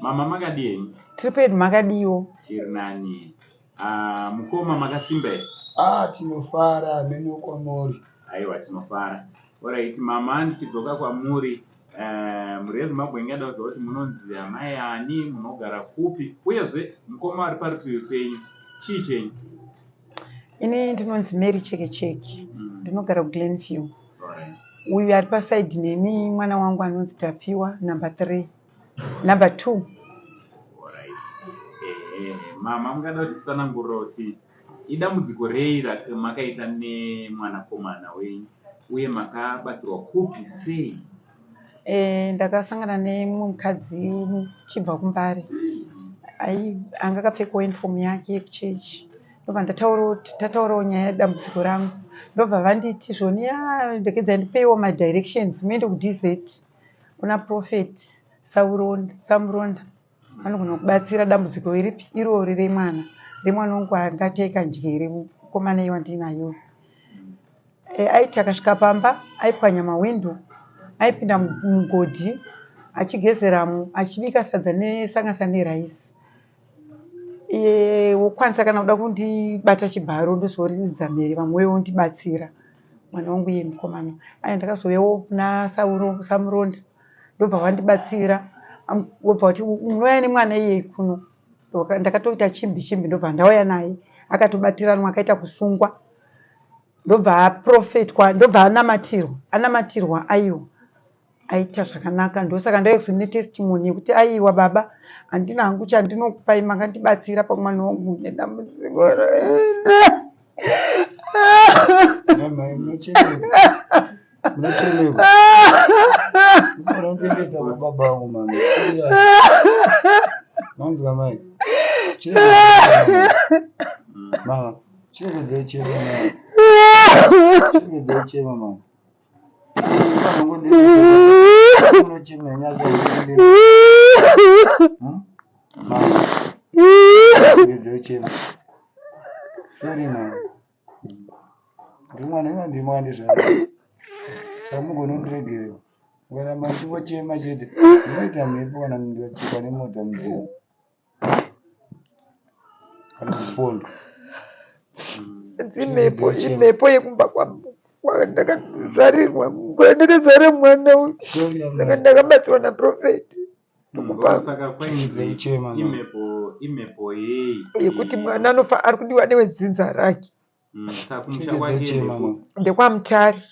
Mama makadini? Tiri pedu makadiwo. Tiri nani? Mukoma makasimba here? Tinofara meno kwamuri. Aiwa, tinofara. Alright, mama ndichidzoka kwamuri. Muri yeZimbabwe ingada kuziva kuti munonzi amai ani, munogara kupi, uyezve mukoma ari parutivi penyu chii chenyu? Ini ndinonzi Mary Chekecheke. Ndinogara kuGlenview. Alright. Uyu ari pasaidi neni mwana wangu anonzi Tapiwa, number 2. Alright. Mama mungada kuti tisanangurira kuti idambudziko rei makaita nemwanakomana wenyu uye makabatsirwa kupi sei? Ndakasangana nemukadzi chibva kuMbare. Anga akapfeka uniform yake yekuchechi. Ndobva tataurawo nyaya yedambudziko rangu. Ndobva vanditi zvoni ndekedzai ndipeiwo madirections muende kuDZ kuna Prophet Samuronda. Vanogona kubatsira dambudziko iripi irori remwana wangu angataika njere mukomana iwa ndinayo. Aiti akasvika pamba aipwanya mawindo, aipinda mugodhi achigezeramo, achibika sadza nesangasa neraisi. Wokwanisa kana kuda kundibata chibharo ndozoridza mhere vamwe vondibatsira mwana wangu iye mukomana. Ndakazouyawo kuna Samuronda ndobva vandibatsira. Wobva kuti unouya nemwana iyeye kuno. Ndakatoita chimbi ndobva ndauya naye akatobatiranwa akaita kusungwa. Ndobva aprofetwa, ndobva anamatirwa aiwa. Aita zvakanaka, ndosaka ndauya netestimony yekuti aiwa baba handina hangu chandinokupai makandibatsira pamwana wangu nedambudziko. Munocheleka. Munoendesa kubaba vangu mama. Manzwa mai. Mama, chegedzai chema mama. Chegedzai chema mama. Unochema nyasa kuendera. Mama. Chegedzai chema. Sorry mama. Ndimwana ndimwande zvaro. Samugona ndiregere. Kana mandivo chema chete. Ndinoita mhepo kana ndinochekwa nemota munzira. Kana kupondo. Imhepo yekumba kwandakazvarirwa ndakazvara mwana uyu. Ndakabatsirwa naProfeti. Saka kwainzi imhepo yei yekuti mwana ari kudiwa newedzinza rake. Saka kumusha kwake ndekwaMutare.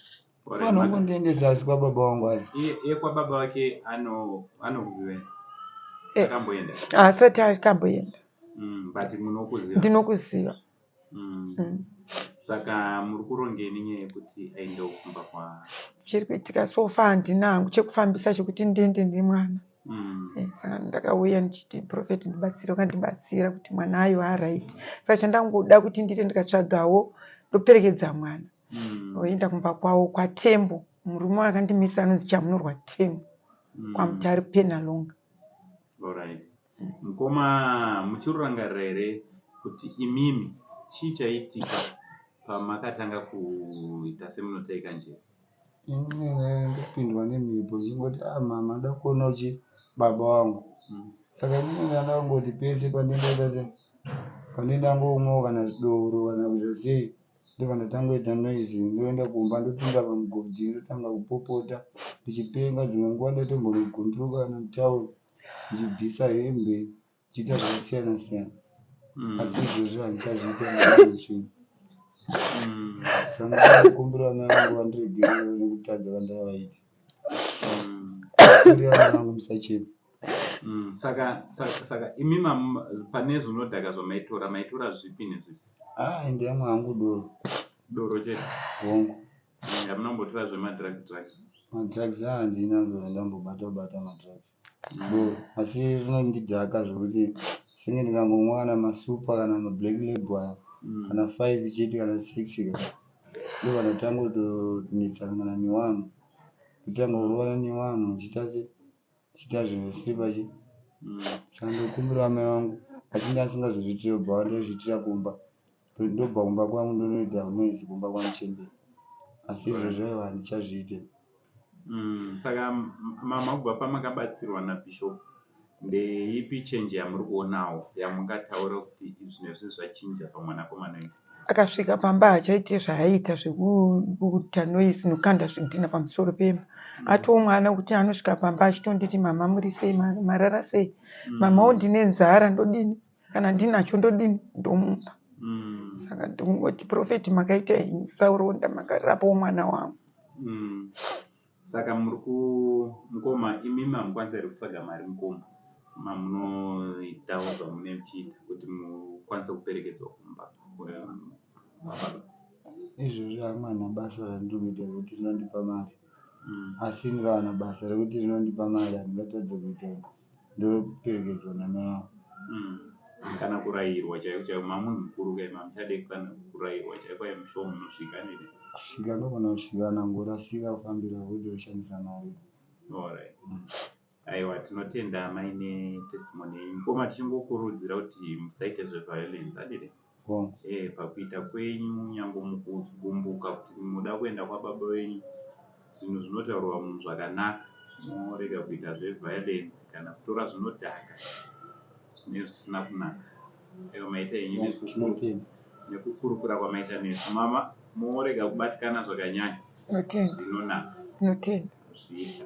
Vanongondiendesa asi kwababa vangu asi. Iye kwababa wake anokuziva akamboenda? Asati akamboenda. But munokuziva? Ndinokuziva. Saka muri kurongeni nyaya yekuti aende kumba kwa? Chiri kuitika sofa handina hangu chekufambisa chekuti ndiende nemwana. Saka ndakauya ndichiti Prophet ndibatsire, ukandibatsira kuti mwana ayo araiti. Saka chandangoda kuti ndite ndikatsvagawo ndoperekedza mwana. Oenda kumba kwawo kwaTembo. Murume akandimisa anonzi Chamunorwa Tembo. KwaMutare Penalonga. Alright. Mukoma muchirangarira here kuti imimi chii chaitika pamakatanga kuita semunotaika njere? Ndopindwa nemhepo chingoti mama nda kuona uchi baba wangu. Saka ndinenge ndangoti pese pandinangomwa kana doro kana kuita sei ndobva ndatangoita noise ndoenda kumba ndopinda pamugodhi ndotanga kupopota ndichipenga. Dzimwe nguva ndotombogunduka kana mutauro ndichibvisa hembe ndichiita zvakasiyana siyana. Asi izvozvo handichazviita nekutsvina. Saka ndinokumbira mai vangu vandiregerere nekutadza vandavaita. Kumbira vangu musachema. Saka imi pane zvinodhaka maitora zvipi nezvipi? Ende yamwe hangu doro chete hongu. Hamunambotora zvemadrugs? Madrugs handina ndambobata madrugs. Asi rinondidhaka zvokuti senge ndikangomwa kana masupa kana mablack label aya kana 5 chete kana 6 ndobva ndatanga kutonetsana nevanhu. Kutanga kurovana nevanhu chiita zvesipa che. Saka ndokumbira mai vangu asi ndasingazozviitira bva ndozviitira kumba. Ndobva kumba kwangu ndonoita noise kumba kwaMuchembere. Asi izvozvo handichazviita. Saka mama kubva pamakabatsirwa naBishop ndeipi chenji yamuri kuonawo yamungataura kuti izvi nezvi zvachinja pamwanakomana wenyu? Akasvika pamba hachaite zvaaita zvekuita noisi nokanda zvidhina pamusoro pemba. Atoo mwana kuti anosvika pamba achitonditi mama muri sei, marara sei, mamawo ndine nzara ndodini, kana ndinacho ndodini, ndomupa. Saka ndongoti profeti makaita sauronda makarapawo mwana wangu. Saka mukoma imi mamukwanisa here kutsvaga mari mukoma mamunoitawo zvamune muchiita kuti mukwanise kuperekedzwa kumba kwababa? Izvozvo hamwana basa randiri kuita rekuti rinondipa mari, asi ndikawana basa rekuti rinondipa mari handingatadze kuita ndoperekedzwa namai vangu. Kana kurayirwa chaiko chaiko mamunhu mukuru kai mamuchade kana kurayirwa chaiko ai mushomo munosvika nini? Kusvika ndogona kusvika nangorasika kufambira kuti oshandisa mari. Alright. Aiwa, tinotenda maine testimony yenyu. Mukoma tichingokurudzira kuti musaite zveviolence adini? Pakuita kwenyu nyange mukugumbuka kuti muda kuenda kwababa wenyu, zvinhu zvinotaurwa munhu zvakanaka, morega kuita zveviolence kana kutora zvinodhaka zvine zvisina kunaka. Aiwa, maita henyu nekukurukura kwamaita nesu. Mama, morega kubatikana zvakanyanya. Tinotenda. Zvinonaka. Tinotenda. Zviita.